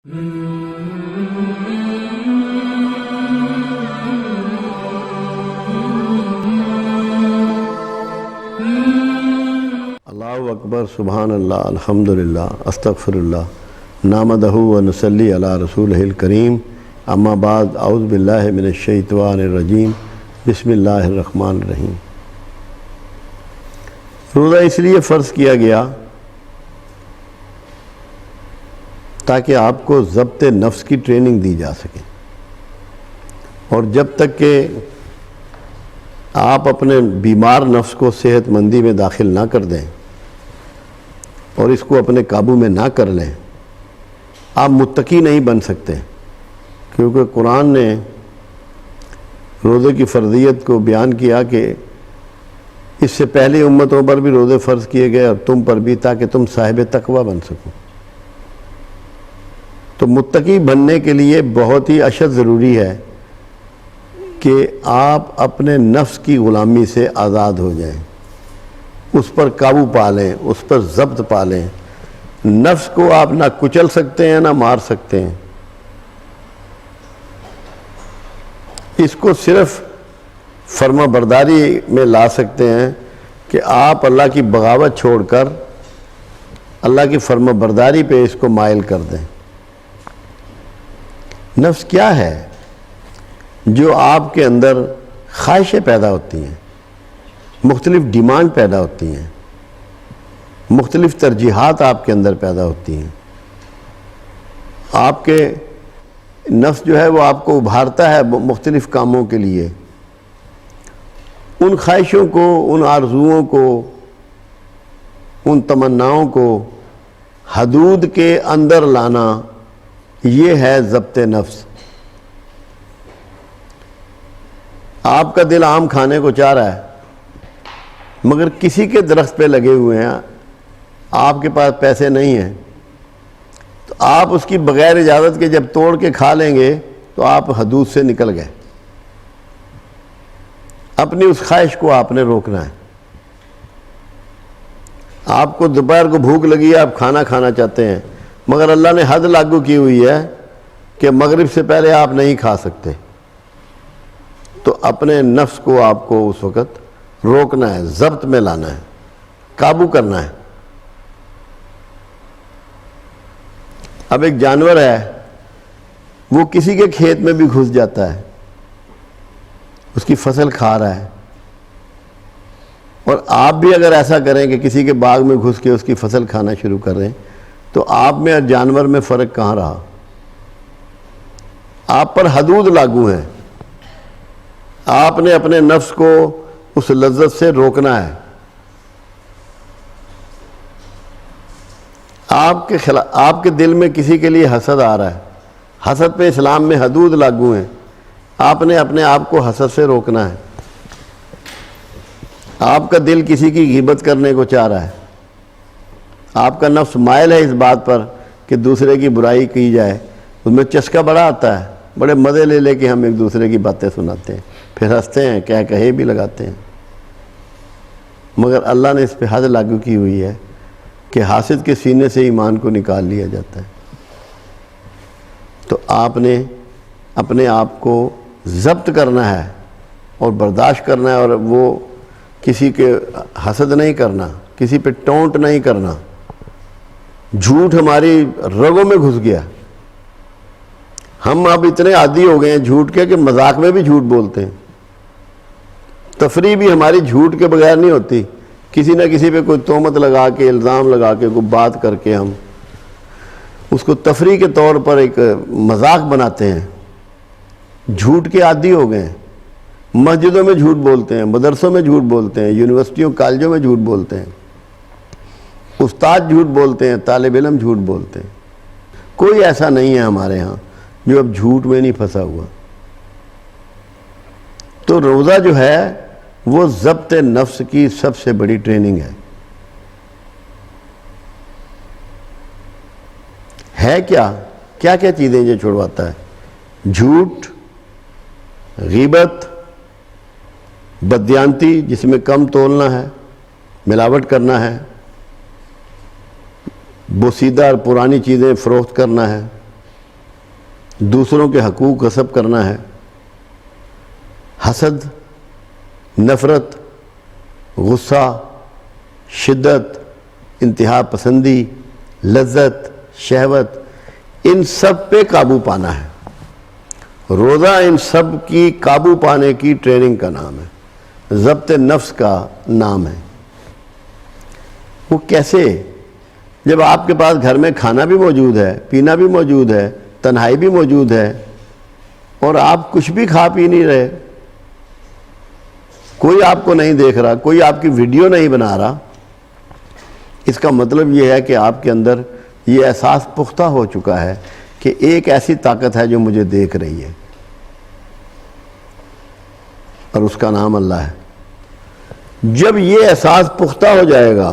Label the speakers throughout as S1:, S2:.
S1: اللہ اکبر، سبحان اللہ، الحمدللہ، استغفر اللہ، نحمدہ و نصلی علی رسولہ الکریم، اما بعد، اعوذ باللہ من الشیطان الرجیم، بسم اللہ الرحمن الرحیم۔ روزہ اس لیے فرض کیا گیا تاکہ آپ کو ضبط نفس کی ٹریننگ دی جا سکے، اور جب تک کہ آپ اپنے بیمار نفس کو صحت مندی میں داخل نہ کر دیں اور اس کو اپنے قابو میں نہ کر لیں، آپ متقی نہیں بن سکتے، کیونکہ قرآن نے روزے کی فرضیت کو بیان کیا کہ اس سے پہلی امتوں پر بھی روزے فرض کیے گئے اور تم پر بھی، تاکہ تم صاحب تقوی بن سکو۔ تو متقی بننے کے لیے بہت ہی اشد ضروری ہے کہ آپ اپنے نفس کی غلامی سے آزاد ہو جائیں، اس پر قابو پا لیں، اس پر ضبط پا لیں۔ نفس کو آپ نہ کچل سکتے ہیں نہ مار سکتے ہیں، اس کو صرف فرما برداری میں لا سکتے ہیں کہ آپ اللہ کی بغاوت چھوڑ کر اللہ کی فرما برداری پہ اس کو مائل کر دیں۔ نفس کیا ہے؟ جو آپ کے اندر خواہشیں پیدا ہوتی ہیں، مختلف ڈیمانڈ پیدا ہوتی ہیں، مختلف ترجیحات آپ کے اندر پیدا ہوتی ہیں۔ آپ کے نفس جو ہے وہ آپ کو ابھارتا ہے مختلف کاموں کے لیے۔ ان خواہشوں کو، ان آرزوؤں کو، ان تمناؤں کو حدود کے اندر لانا، یہ ہے ضبط نفس۔ آپ کا دل آم کھانے کو چاہ رہا ہے، مگر کسی کے درخت پہ لگے ہوئے ہیں، آپ کے پاس پیسے نہیں ہیں، تو آپ اس کی بغیر اجازت کے جب توڑ کے کھا لیں گے تو آپ حدود سے نکل گئے۔ اپنی اس خواہش کو آپ نے روکنا ہے۔ آپ کو دوپہر کو بھوک لگی ہے، آپ کھانا کھانا چاہتے ہیں، مگر اللہ نے حد لاگو کی ہوئی ہے کہ مغرب سے پہلے آپ نہیں کھا سکتے، تو اپنے نفس کو آپ کو اس وقت روکنا ہے، ضبط میں لانا ہے، قابو کرنا ہے۔ اب ایک جانور ہے، وہ کسی کے کھیت میں بھی گھس جاتا ہے، اس کی فصل کھا رہا ہے، اور آپ بھی اگر ایسا کریں کہ کسی کے باغ میں گھس کے اس کی فصل کھانا شروع کر دیں، تو آپ میں اور جانور میں فرق کہاں رہا؟ آپ پر حدود لاگو ہیں، آپ نے اپنے نفس کو اس لذت سے روکنا ہے۔ آپ کے دل میں کسی کے لیے حسد آ رہا ہے، حسد پہ اسلام میں حدود لاگو ہیں، آپ نے اپنے آپ کو حسد سے روکنا ہے۔ آپ کا دل کسی کی غیبت کرنے کو چاہ رہا ہے، آپ کا نفس مائل ہے اس بات پر کہ دوسرے کی برائی کی جائے، اس میں چسکا بڑا آتا ہے، بڑے مزے لے لے کے ہم ایک دوسرے کی باتیں سناتے ہیں، پھر ہنستے ہیں، کہے بھی لگاتے ہیں، مگر اللہ نے اس پہ حد لاگو کی ہوئی ہے کہ حاسد کے سینے سے ایمان کو نکال لیا جاتا ہے۔ تو آپ نے اپنے آپ کو ضبط کرنا ہے اور برداشت کرنا ہے، اور وہ کسی کے حسد نہیں کرنا، کسی پہ ٹونٹ نہیں کرنا۔ جھوٹ ہماری رگوں میں گھس گیا، ہم اب اتنے عادی ہو گئے ہیں جھوٹ کے کہ مذاق میں بھی جھوٹ بولتے ہیں۔ تفریح بھی ہماری جھوٹ کے بغیر نہیں ہوتی، کسی نہ کسی پہ کوئی تہمت لگا کے، الزام لگا کے، کوئی بات کر کے ہم اس کو تفریح کے طور پر ایک مذاق بناتے ہیں۔ جھوٹ کے عادی ہو گئے ہیں، مسجدوں میں جھوٹ بولتے ہیں، مدرسوں میں جھوٹ بولتے ہیں، یونیورسٹیوں کالجوں میں جھوٹ بولتے ہیں، استاد جھوٹ بولتے ہیں، طالب علم جھوٹ بولتے ہیں۔ کوئی ایسا نہیں ہے ہمارے ہاں جو اب جھوٹ میں نہیں پھنسا ہوا۔ تو روزہ جو ہے وہ ضبط نفس کی سب سے بڑی ٹریننگ ہے۔ کیا کیا چیزیں یہ چھڑواتا ہے؟ جھوٹ، غیبت، بددیانتی جس میں کم تولنا ہے، ملاوٹ کرنا ہے، بوسیدہ اور پرانی چیزیں فروخت کرنا ہے، دوسروں کے حقوق غصب کرنا ہے، حسد، نفرت، غصہ، شدت، انتہا پسندی، لذت، شہوت، ان سب پہ قابو پانا ہے۔ روزہ ان سب کی قابو پانے کی ٹریننگ کا نام ہے، ضبط نفس کا نام ہے۔ وہ کیسے؟ جب آپ کے پاس گھر میں کھانا بھی موجود ہے، پینا بھی موجود ہے، تنہائی بھی موجود ہے، اور آپ کچھ بھی کھا پی نہیں رہے، کوئی آپ کو نہیں دیکھ رہا، کوئی آپ کی ویڈیو نہیں بنا رہا، اس کا مطلب یہ ہے کہ آپ کے اندر یہ احساس پختہ ہو چکا ہے کہ ایک ایسی طاقت ہے جو مجھے دیکھ رہی ہے، اور اس کا نام اللہ ہے۔ جب یہ احساس پختہ ہو جائے گا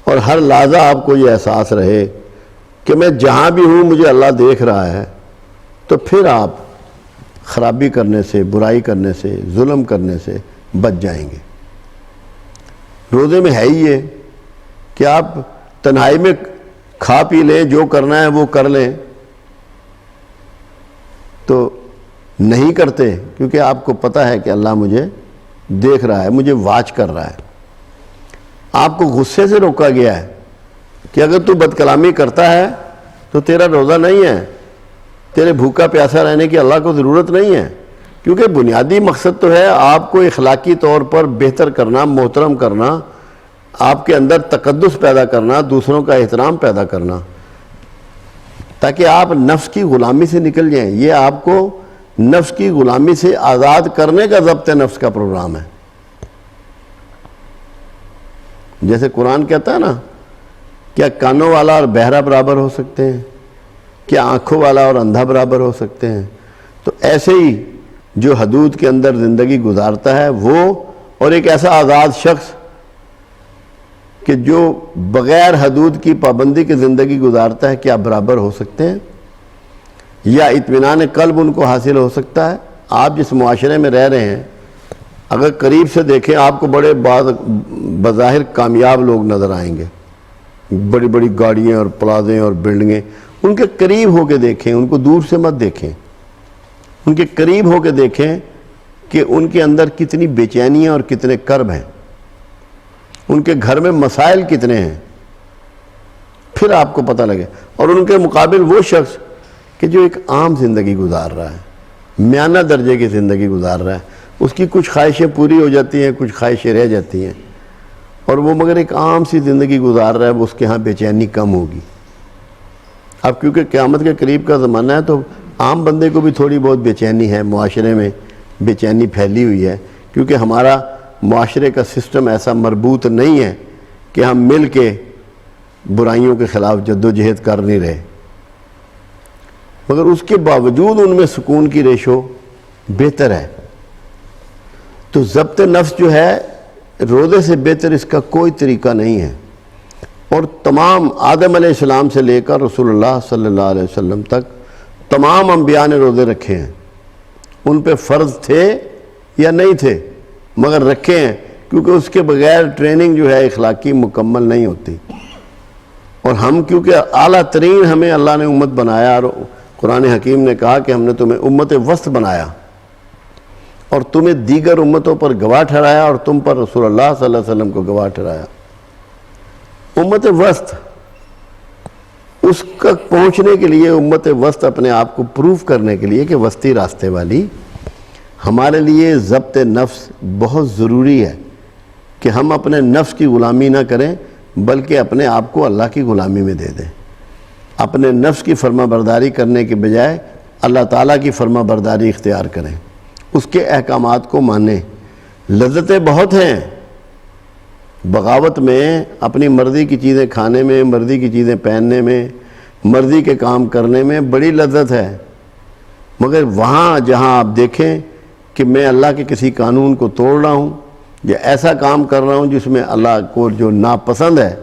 S1: اور ہر لحظہ آپ کو یہ احساس رہے کہ میں جہاں بھی ہوں مجھے اللہ دیکھ رہا ہے، تو پھر آپ خرابی کرنے سے، برائی کرنے سے، ظلم کرنے سے بچ جائیں گے۔ روزے میں ہے ہی یہ کہ آپ تنہائی میں کھا پی لیں، جو کرنا ہے وہ کر لیں، تو نہیں کرتے، کیونکہ آپ کو پتہ ہے کہ اللہ مجھے دیکھ رہا ہے، مجھے واچ کر رہا ہے۔ آپ کو غصے سے روکا گیا ہے کہ اگر تو بد کلامی کرتا ہے تو تیرا روزہ نہیں ہے، تیرے بھوکا پیاسا رہنے کی اللہ کو ضرورت نہیں ہے، کیونکہ بنیادی مقصد تو ہے آپ کو اخلاقی طور پر بہتر کرنا، محترم کرنا، آپ کے اندر تقدس پیدا کرنا، دوسروں کا احترام پیدا کرنا، تاکہ آپ نفس کی غلامی سے نکل جائیں۔ یہ آپ کو نفس کی غلامی سے آزاد کرنے کا ضبط نفس کا پروگرام ہے۔ جیسے قرآن کہتا ہے نا، کیا کانوں والا اور بہرا برابر ہو سکتے ہیں؟ کیا آنکھوں والا اور اندھا برابر ہو سکتے ہیں؟ تو ایسے ہی جو حدود کے اندر زندگی گزارتا ہے وہ، اور ایک ایسا آزاد شخص کہ جو بغیر حدود کی پابندی کی زندگی گزارتا ہے، کیا برابر ہو سکتے ہیں؟ یا اطمینان قلب ان کو حاصل ہو سکتا ہے؟ آپ جس معاشرے میں رہ رہے ہیں، اگر قریب سے دیکھیں آپ کو بڑے بظاہر کامیاب لوگ نظر آئیں گے، بڑی بڑی گاڑیاں اور پلازے اور بلڈنگیں، ان کے قریب ہو کے دیکھیں، ان کو دور سے مت دیکھیں، ان کے قریب ہو کے دیکھیں کہ ان کے اندر کتنی بے چینیاں اور کتنے کرب ہیں، ان کے گھر میں مسائل کتنے ہیں، پھر آپ کو پتہ لگے۔ اور ان کے مقابل وہ شخص کہ جو ایک عام زندگی گزار رہا ہے، میانہ درجے کی زندگی گزار رہا ہے، اس کی کچھ خواہشیں پوری ہو جاتی ہیں، کچھ خواہشیں رہ جاتی ہیں، اور وہ مگر ایک عام سی زندگی گزار رہا ہے، اس کے ہاں بے چینی کم ہوگی۔ اب کیونکہ قیامت کے قریب کا زمانہ ہے تو عام بندے کو بھی تھوڑی بہت بے چینی ہے، معاشرے میں بے چینی پھیلی ہوئی ہے، کیونکہ ہمارا معاشرے کا سسٹم ایسا مربوط نہیں ہے کہ ہم مل کے برائیوں کے خلاف جد و جہد کر نہیں رہے، مگر اس کے باوجود ان میں سکون کی ریشو بہتر ہے۔ تو ضبط نفس جو ہے روزے سے بہتر اس کا کوئی طریقہ نہیں ہے، اور تمام آدم علیہ السلام سے لے کر رسول اللہ صلی اللہ علیہ وسلم تک تمام انبیاء نے روزے رکھے ہیں، ان پہ فرض تھے یا نہیں تھے، مگر رکھے ہیں، کیونکہ اس کے بغیر ٹریننگ جو ہے اخلاقی مکمل نہیں ہوتی۔ اور ہم کیونکہ اعلیٰ ترین ہمیں اللہ نے امت بنایا، اور قرآن حکیم نے کہا کہ ہم نے تمہیں امت وسط بنایا اور تمہیں دیگر امتوں پر گواہ ٹھہرایا، اور تم پر رسول اللہ صلی اللہ علیہ وسلم کو گواہ ٹھہرایا۔ امت وسط، اس تک پہنچنے کے لیے، امت وسط اپنے آپ کو پروف کرنے کے لیے کہ وسطی راستے والی، ہمارے لیے ضبط نفس بہت ضروری ہے کہ ہم اپنے نفس کی غلامی نہ کریں، بلکہ اپنے آپ کو اللہ کی غلامی میں دے دیں۔ اپنے نفس کی فرما برداری کرنے کے بجائے اللہ تعالیٰ کی فرما برداری اختیار کریں، اس کے احکامات کو مانیں۔ لذتیں بہت ہیں بغاوت میں، اپنی مرضی کی چیزیں کھانے میں، مرضی کی چیزیں پہننے میں، مرضی کے کام کرنے میں بڑی لذت ہے، مگر وہاں جہاں آپ دیکھیں کہ میں اللہ کے کسی قانون کو توڑ رہا ہوں یا ایسا کام کر رہا ہوں جس میں اللہ کو جو ناپسند ہے،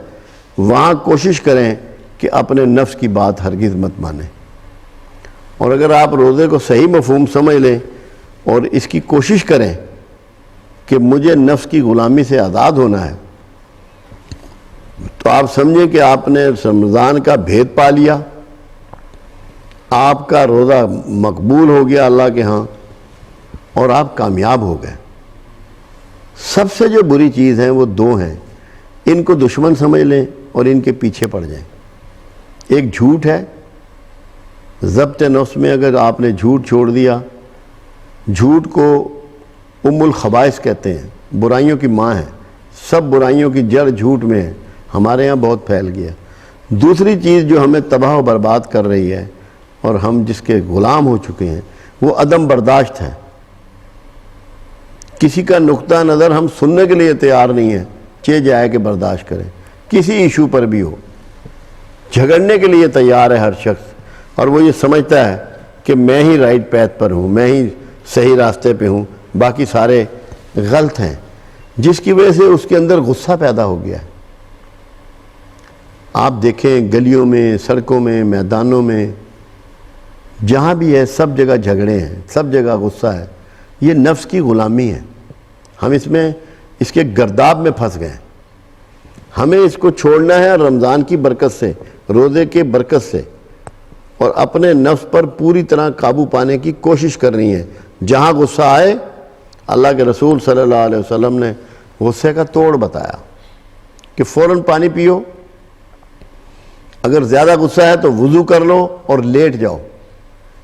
S1: وہاں کوشش کریں کہ اپنے نفس کی بات ہرگز مت مانیں۔ اور اگر آپ روزے کو صحیح مفہوم سمجھ لیں اور اس کی کوشش کریں کہ مجھے نفس کی غلامی سے آزاد ہونا ہے، تو آپ سمجھیں کہ آپ نے رمضان کا بھید پا لیا، آپ کا روزہ مقبول ہو گیا اللہ کے ہاں اور آپ کامیاب ہو گئے۔ سب سے جو بری چیز ہیں وہ دو ہیں، ان کو دشمن سمجھ لیں اور ان کے پیچھے پڑ جائیں۔ ایک جھوٹ ہے، ضبط نفس میں اگر آپ نے جھوٹ چھوڑ دیا، جھوٹ کو ام الخبائث کہتے ہیں، برائیوں کی ماں ہے، سب برائیوں کی جڑ جھوٹ میں ہے، ہمارے ہاں بہت پھیل گیا۔ دوسری چیز جو ہمیں تباہ و برباد کر رہی ہے اور ہم جس کے غلام ہو چکے ہیں وہ عدم برداشت ہے۔ کسی کا نقطہ نظر ہم سننے کے لیے تیار نہیں ہیں، چہ جائے کہ برداشت کریں، کسی ایشو پر بھی ہو جھگڑنے کے لیے تیار ہے ہر شخص، اور وہ یہ سمجھتا ہے کہ میں ہی رائٹ پیتھ پر ہوں، میں ہی صحیح راستے پہ ہوں، باقی سارے غلط ہیں، جس کی وجہ سے اس کے اندر غصہ پیدا ہو گیا ہے۔ آپ دیکھیں گلیوں میں، سڑکوں میں، میدانوں میں، جہاں بھی ہے سب جگہ جھگڑے ہیں، سب جگہ غصہ ہے۔ یہ نفس کی غلامی ہے، ہم اس کے گرداب میں پھنس گئے ہیں۔ ہمیں اس کو چھوڑنا ہے رمضان کی برکت سے، روزے کے برکت سے، اور اپنے نفس پر پوری طرح قابو پانے کی کوشش کرنی ہے۔ جہاں غصہ آئے، اللہ کے رسول صلی اللہ علیہ وسلم نے غصے کا توڑ بتایا کہ فوراً پانی پیو، اگر زیادہ غصہ ہے تو وضو کر لو اور لیٹ جاؤ۔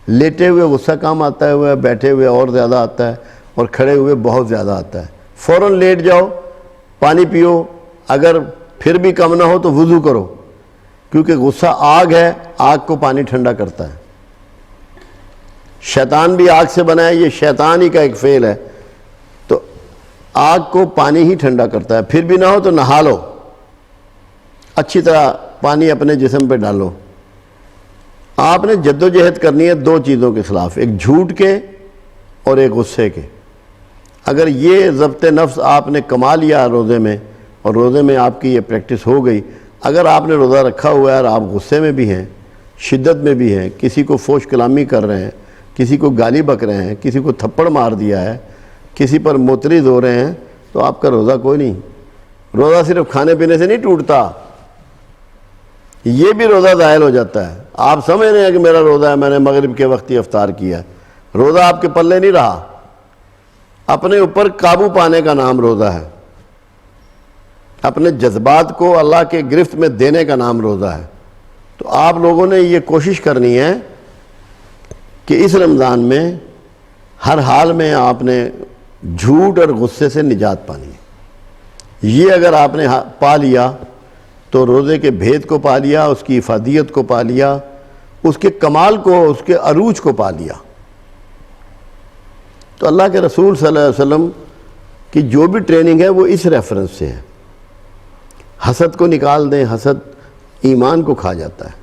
S1: لیٹے ہوئے غصہ کم آتا ہے، بیٹھے ہوئے اور زیادہ آتا ہے، اور کھڑے ہوئے بہت زیادہ آتا ہے۔ فوراً لیٹ جاؤ، پانی پیو، اگر پھر بھی کم نہ ہو تو وضو کرو، کیونکہ غصہ آگ ہے، آگ کو پانی ٹھنڈا کرتا ہے۔ شیطان بھی آگ سے بنا ہے، یہ شیطان ہی کا ایک فعل ہے، تو آگ کو پانی ہی ٹھنڈا کرتا ہے۔ پھر بھی نہ ہو تو نہا لو، اچھی طرح پانی اپنے جسم پہ ڈالو۔ آپ نے جد و جہد کرنی ہے دو چیزوں کے خلاف، ایک جھوٹ کے اور ایک غصے کے۔ اگر یہ ضبط نفس آپ نے کما لیا روزے میں، اور روزے میں آپ کی یہ پریکٹس ہو گئی، اگر آپ نے روزہ رکھا ہوا ہے اور آپ غصے میں بھی ہیں، شدت میں بھی ہیں، کسی کو فوش کلامی کر رہے ہیں، کسی کو گالی بک رہے ہیں، کسی کو تھپڑ مار دیا ہے، کسی پر معترض ہو رہے ہیں، تو آپ کا روزہ کوئی نہیں۔ روزہ صرف کھانے پینے سے نہیں ٹوٹتا، یہ بھی روزہ ظاہر ہو جاتا ہے۔ آپ سمجھ رہے ہیں کہ میرا روزہ ہے، میں نے مغرب کے وقت ہی افطار کیا، روزہ آپ کے پلے نہیں رہا۔ اپنے اوپر قابو پانے کا نام روزہ ہے، اپنے جذبات کو اللہ کے گرفت میں دینے کا نام روزہ ہے۔ تو آپ لوگوں نے یہ کوشش کرنی ہے کہ اس رمضان میں ہر حال میں آپ نے جھوٹ اور غصے سے نجات پانی ہے۔ یہ اگر آپ نے پا لیا تو روزے کے بھید کو پا لیا، اس کی افادیت کو پا لیا، اس کے کمال کو، اس کے عروج کو پا لیا۔ تو اللہ کے رسول صلی اللہ علیہ وسلم کی جو بھی ٹریننگ ہے وہ اس ریفرنس سے ہے۔ حسد کو نکال دیں، حسد ایمان کو کھا جاتا ہے۔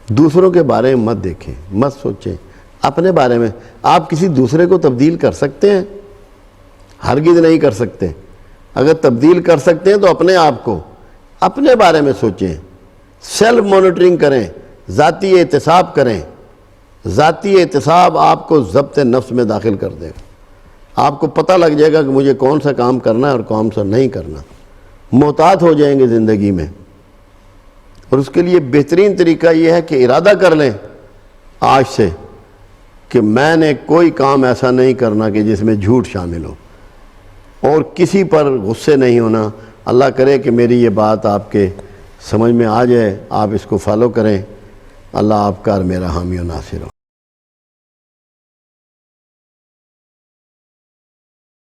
S1: دوسروں کے بارے میں مت دیکھیں، مت سوچیں، اپنے بارے میں۔ آپ کسی دوسرے کو تبدیل کر سکتے ہیں؟ ہرگز نہیں کر سکتے۔ اگر تبدیل کر سکتے ہیں تو اپنے آپ کو، اپنے بارے میں سوچیں، سیلف مانیٹرنگ کریں، ذاتی احتساب کریں۔ ذاتی احتساب آپ کو ضبط نفس میں داخل کر دے گا۔ آپ کو پتہ لگ جائے گا کہ مجھے کون سا کام کرنا ہے اور کون سا نہیں کرنا۔ محتاط ہو جائیں گے زندگی میں، اور اس کے لیے بہترین طریقہ یہ ہے کہ ارادہ کر لیں آج سے کہ میں نے کوئی کام ایسا نہیں کرنا کہ جس میں جھوٹ شامل ہو، اور کسی پر غصے نہیں ہونا۔ اللہ کرے کہ میری یہ بات آپ کے سمجھ میں آ جائے، آپ اس کو فالو کریں۔ اللہ آپ کا اور میرا حامی و ناصر ہو۔